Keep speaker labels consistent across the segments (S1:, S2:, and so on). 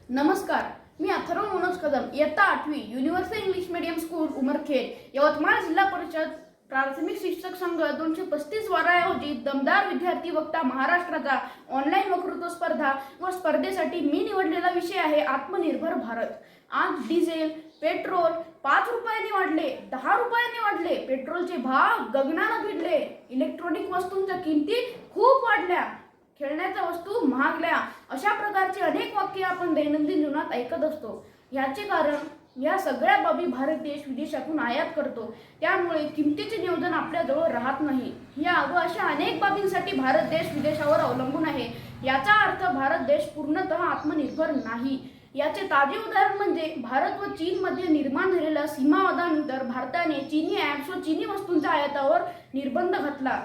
S1: नमस्कार, मी अथर्व मनोज कदम, इयत्ता 8वी, universal English medium school Umarkhed, Yavatmal जिल्हा परिषद प्राथमिक शिक्षक संघ 235 वारा आयोजित दमदार विद्यार्थी वक्ता महाराष्ट्राचा ऑनलाईन वक्तृत्व स्पर्धा व स्पर्धेसाठी मी निवडलेला विषय आहे आत्मनिर्भर भारत। आज डिझेल, पेट्रोल 5 रुपयांनी वाढले, 10 रुपयांनी वाढले, पेट्रोलचे भाव गगनाला भिडले, इलेक्ट्रॉनिक वस्तूंच्या किमती खूप वाढल्या, खेळण्याच्या वस्तू महागल्या, अशा प्रकारचे अनेक वाक्य आपण दैनंदिन जीवनात ऐकत असतो। याचे कारण या सगळ्या बाबी भारत देश विदेशातून आयात करतो, त्यामुळे किमतीचे नियोजन आपल्याजवळ राहत नाही। या व अशा अनेक बाबींसाठी भारत देश विदेशावर अवलंबून आहे। याचा अर्थ भारत देश पूर्णतः आत्मनिर्भर नाही। याचे ताजे उदाहरण म्हणजे भारत व चीन मध्ये निर्माण झालेल्या सीमावादानंतर भारताने चीनी ॲप्स व चीनी वस्तूंच्या आयातावर निर्बंध घातला।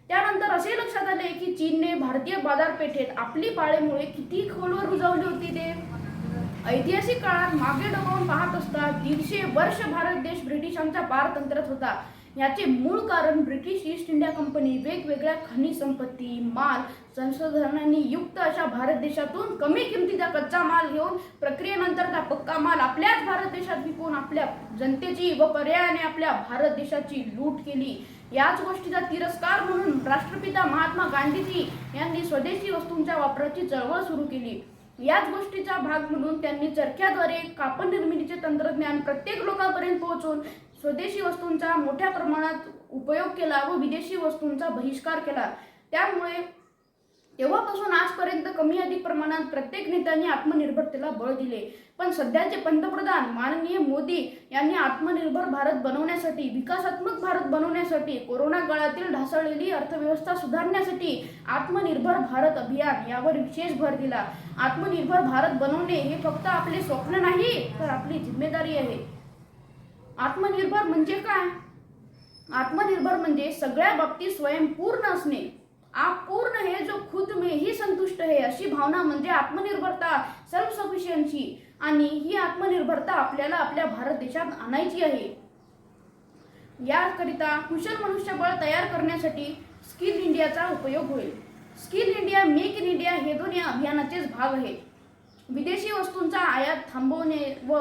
S1: त्यानंतर असे लक्षात आले की चीनने भारतीय बाजारपेठेत आपली पाळेमुळे किती खोलवर रुजवली होती। ते ऐतिहासिक काळात मागे डोकावून पाहत असता 150 वर्ष भारत देश ब्रिटिशांच्या पारतंत्र्यात होता। याचे मूळ कारण ब्रिटिश ईस्ट इंडिया कंपनी वेगवेगळ्या खनिज संपत्ती, माल, संशोधनांनी युक्त अशा भारत देशातून कमी किमतीचा कच्चा माल घेऊन प्रक्रियेनंतरचा पक्का माल आपल्याच भारत देशात विकून आपल्या जनतेची व पर्यायाने आपल्या भारत देशाची लूट केली। याच गोष्टीचा तिरस्कार म्हणून राष्ट्रपिता महात्मा गांधीजी यांनी स्वदेशी वस्तूंच्या वापराची चळवळ सुरू केली। याच गोष्टीचा भाग म्हणून त्यांनी चरख्याद्वारे कापड निर्मितीचे तंत्रज्ञान प्रत्येक लोकांपर्यंत पोहोचवून स्वदेशी वस्तूंचा मोठ्या प्रमाणात उपयोग केला व विदेशी वस्तूंचा बहिष्कार केला। त्यामुळे तेव्हापासून आजपर्यंत कमी अधिक प्रमाणात प्रत्येक नेत्यांनी आत्मनिर्भरतेला बळ दिले। पण सध्याचे पंतप्रधान माननीय मोदी यांनी आत्मनिर्भर भारत बनवण्यासाठी, विकासात्मक भारत बनवण्यासाठी, कोरोना काळातील ढासळलेली अर्थव्यवस्था सुधारण्यासाठी आत्मनिर्भर भारत अभियान यावर विशेष भर दिला। आत्मनिर्भर भारत बनवणे हे फक्त आपले स्वप्न नाही तर आपली जिम्मेदारी आहे। आत्मनिर्भर म्हणजे काय? आत्मनिर्भर म्हणजे सगळ्या बाबतीत स्वयंपूर्ण असणे। आप पूर्ण है जो खुद में ही संतुष्ट है, अशी भावना म्हणजे आत्मनिर्भरता, सेल्फ सफिशियन्सी। आणि ही आत्मनिर्भरता आपल्याला आपल्या भारत देशात आणायची आहे। याकरिता कुशल मनुष्यबळ तयार करण्यासाठी स्किल इंडियाचा उपयोग होईल। Skill India, make in India हे दोन्ही अभियानाचेच भाग आहे। विदेशी वस्तूंचा आयात थांबवणे व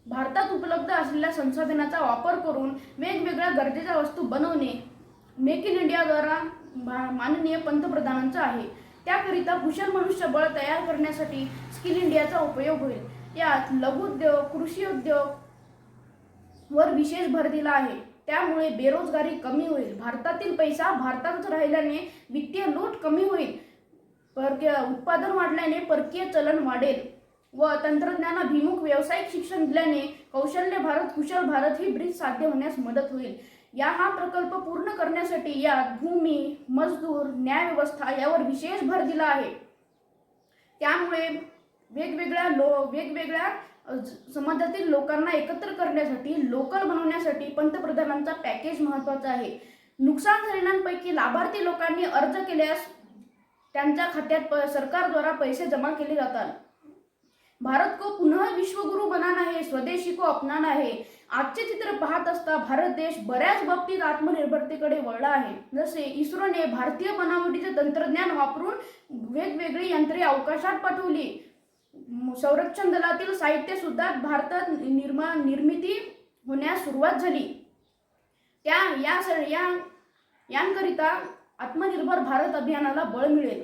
S1: भारतात उपलब्ध असलेल्या संसाधनांचा वापर करून वेगवेगळ्या गरजेच्या वस्तू बनवणे मेक इन इंडिया द्वारा माननीय पंतप्रधानांचा आहे। त्याकरिता कुशल मनुष्यबळ तयार करण्यासाठी स्किल इंडियाचा उपयोग होईल। यात लघुउद्योग, कृषी उद्योग वर विशेष भर दिला आहे। त्यामुळे बेरोजगारी कमी होईल, भारतातील पैसा भारतातच राहिल्याने वित्तीय लूट कमी होईल, उत्पादन वाढल्याने परकीय चलन वाढेल व तंत्रज्ञानाभिमुख व्यावसायिक शिक्षण दिल्याने कौशल्य भारत, कुशल भारत ही ब्रिज साध्य होण्यास मदत होईल। हा प्रकल्प पूर्ण करण्यासाठी यात भूमी, मजदूर, न्याय व्यवस्था यावर विशेष भर दिला आहे। त्यामुळे वेगवेगळ्या समाजातील लोकांना एकत्र करण्यासाठी, लोकल बनवण्यासाठी पंतप्रधानांचा पॅकेज महत्त्वाचा आहे। नुकसान झालेल्यांपैकी लाभार्थी लोकांनी अर्ज केल्यास त्यांच्या खात्यात सरकारद्वारा पैसे जमा केले जातात। भारत को पुनः विश्वगुरु बनाना है, स्वदेशी को अपनाना है। आजचे चित्र पाहत असता भारत देश बऱ्याच बाबतीत आत्मनिर्भरतेकडे वळला आहे। जसे इस्रोने भारतीय बनावटीचे तंत्रज्ञान वापरून वेगवेगळी यंत्रे अवकाशात पाठवली, संरक्षण दलातील साहित्य सुद्धा भारतात निर्मिती होण्यास सुरुवात झाली। यांकरिता आत्मनिर्भर भारत अभियानाला बळ मिळेल।